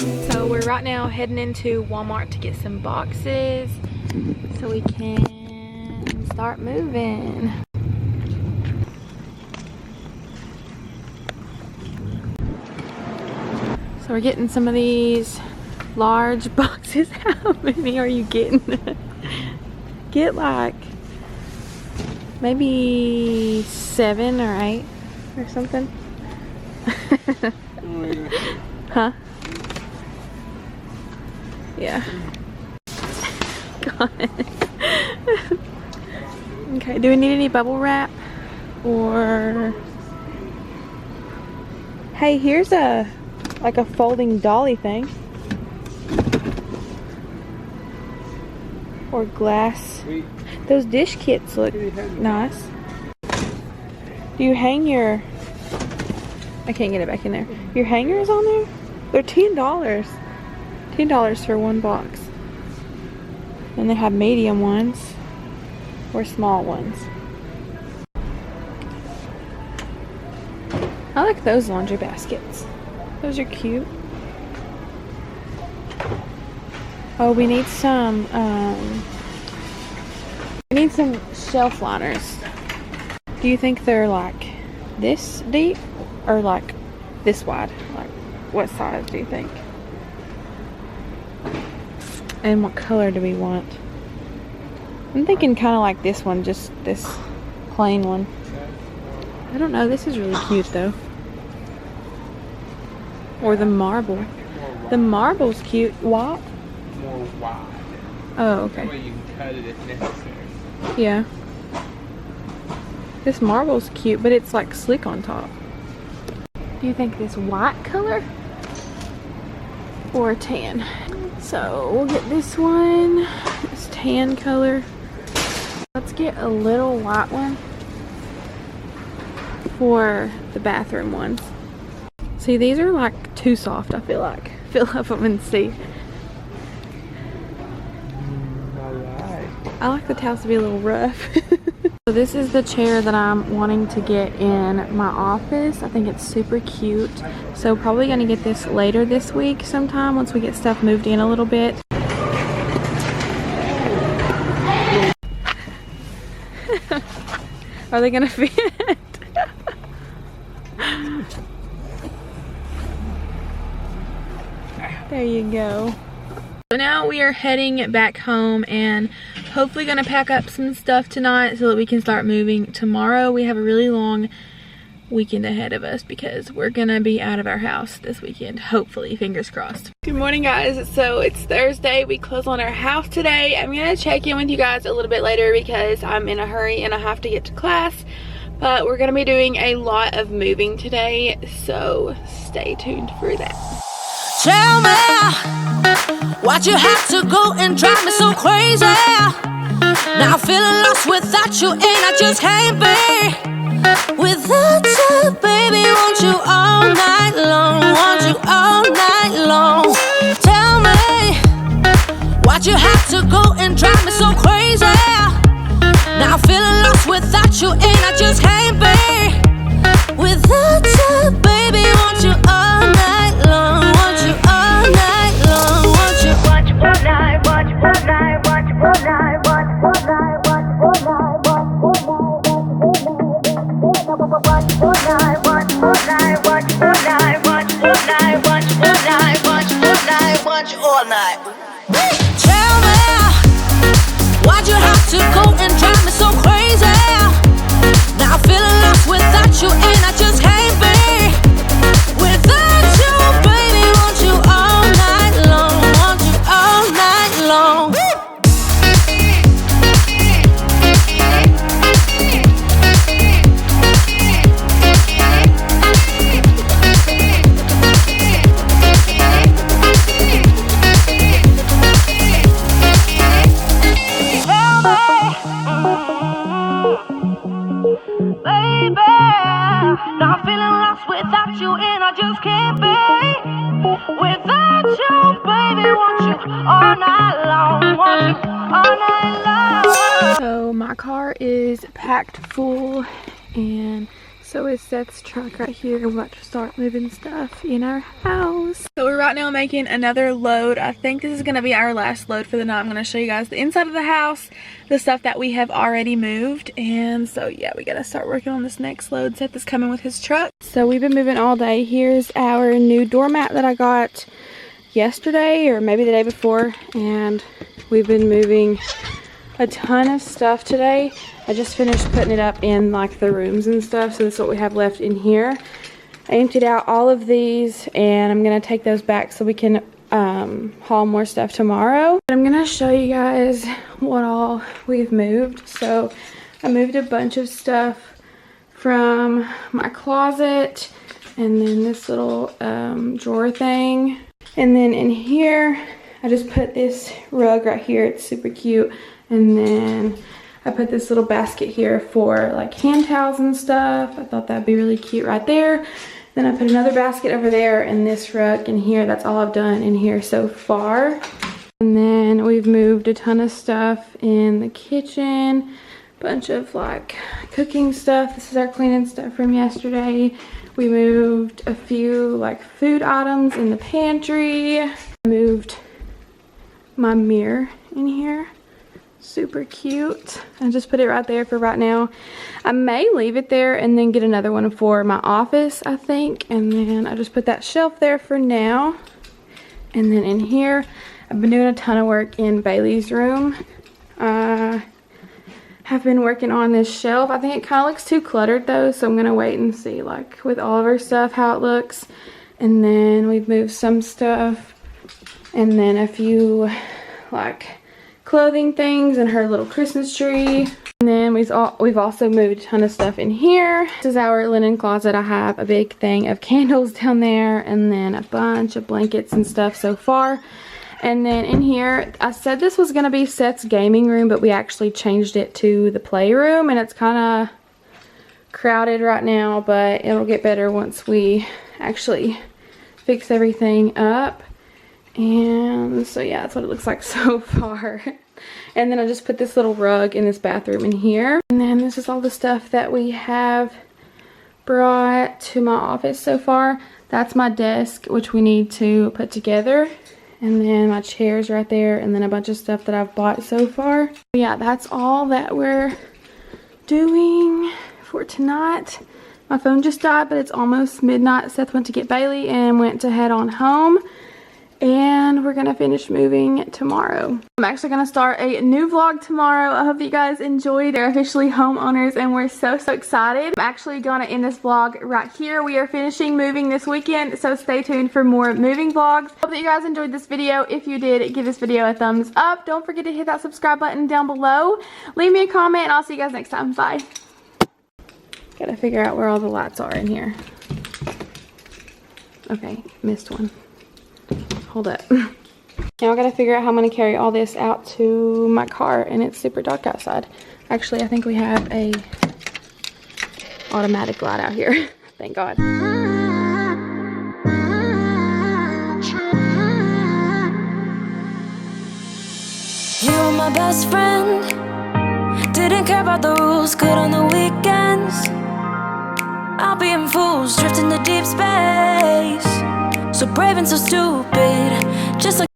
So we're right now heading into Walmart to get some boxes so we can start moving. So we're getting some of these large boxes. How many are you getting? Get like maybe 7 or 8 or something. Huh? Yeah. God. Okay, do we need any bubble wrap? Or hey, here's a like a folding dolly thing. Or glass. Those dish kits look nice. Do you hang your... I can't get it back in there. Your hangers on there? They're $10. $10 for one box. And they have medium ones or small ones. I like those laundry baskets. Those are cute. Oh, we need some shelf liners. Do you think they're like this deep or like this wide? Like what size do you think? And what color do we want? I'm thinking kind of like this one, just this plain one. I don't know, this is really cute though. Or the marble. The marble's cute. What? More wide. Oh, okay. That way you can cut it if necessary. Yeah. This marble's cute, but it's like slick on top. Do you think this white color or tan? So we'll get this one, this tan color. Let's get a little white one for the bathroom ones. See, these are like too soft, I feel like. Fill up them and see. Alright. I like the towels to be a little rough. So this is the chair that I'm wanting to get in my office. I think it's super cute. So probably gonna get this later this week sometime once we get stuff moved in a little bit. Are they gonna fit? There you go. So now we are heading back home and hopefully gonna pack up some stuff tonight so that we can start moving tomorrow. We have a really long weekend ahead of us because we're gonna be out of our house this weekend, hopefully, fingers crossed. Good morning, guys. So it's Thursday. We close on our house today. I'm gonna check in with you guys a little bit later because I'm in a hurry and I have to get to class. But we're gonna be doing a lot of moving today, so stay tuned for that. Tell me why'd you have to go and drive me so crazy? Now I'm feeling lost without you and I just can't be without you, baby. Want you all night long, want you all night long. Tell me why'd you have to go and drive me so crazy? Now I'm feeling lost without you and I just can't be without you, baby. Want you all night long, want you all night long, want you all night, want you all night, want you all night, want you all night, want you all night, want you all night, want you all night, want you all night, want you all night, want you all night, want you all night, want you all night. Tell me why'd you have to go and drive me so crazy? Now I'm feeling lost without you and I just can't be without you, baby. Want you all night long, want you all night long. Now I'm feeling lost without you and I just can't be without you, baby. Want you all night long, want you all night long. So my car is packed full and So is Seth's truck right here. We're about to start moving stuff in our house. So we're right now making another load. I think this is going to be our last load for the night. I'm going to show you guys the inside of the house, the stuff that we have already moved. And so yeah, we got to start working on this next load. Seth is coming with his truck. So we've been moving all day. Here's our new doormat that I got yesterday or maybe the day before. And we've been moving a ton of stuff today. I just finished putting it up in like the rooms and stuff, so this is what we have left in here. I emptied out all of these and I'm gonna take those back so we can haul more stuff tomorrow. I'm gonna show you guys what all we've moved. So I moved a bunch of stuff from my closet and then this little drawer thing, and then in here I just put this rug right here. It's super cute. And then I put this little basket here for like hand towels and stuff. I thought that'd be really cute right there. Then I put another basket over there and this rug in here. That's all I've done in here so far. And then we've moved a ton of stuff in the kitchen. Bunch of like cooking stuff. This is our cleaning stuff from yesterday. We moved a few like food items in the pantry. I moved my mirror in here. Super cute. I just put it right there for right now. I may leave it there and then get another one for my office, I think. And then I just put that shelf there for now. And then in here, I've been doing a ton of work in Bailey's room. I have been working on this shelf. I think it kind of looks too cluttered though, so I'm gonna wait and see like with all of her stuff how it looks. And then we've moved some stuff and then a few like clothing things and her little Christmas tree. And then we've also moved a ton of stuff in here. This is our linen closet. I have a big thing of candles down there and then a bunch of blankets and stuff so far. And then in here, I said this was going to be Seth's gaming room, but we actually changed it to the playroom, and it's kind of crowded right now, but it'll get better once we actually fix everything up. And so yeah, that's what it looks like so far. And then I just put this little rug in this bathroom in here. And then this is all the stuff that we have brought to my office so far. That's my desk, which we need to put together. And then my chairs right there, and then a bunch of stuff that I've bought so far. But yeah, that's all that we're doing for tonight. My phone just died, but it's almost midnight. Seth went to get Bailey and went to head on home. And we're gonna finish moving tomorrow. I'm actually gonna start a new vlog tomorrow. I hope that you guys enjoyed. They're officially homeowners and we're so excited. I'm actually gonna end this vlog right here. We are finishing moving this weekend, so stay tuned for more moving vlogs. Hope that you guys enjoyed this video. If you did, give this video a thumbs up. Don't forget to hit that subscribe button down below. Leave me a comment and I'll see you guys next time. Bye. Gotta figure out where all the lights are in here. Okay, missed one. Hold up. Now I gotta figure out how I'm gonna carry all this out to my car, and it's super dark outside. Actually, I think we have a automatic light out here. Thank God. You were my best friend. Didn't care about the rules, good on the weekends. I'll be in fools, drifting to deep space. So brave and so stupid, just like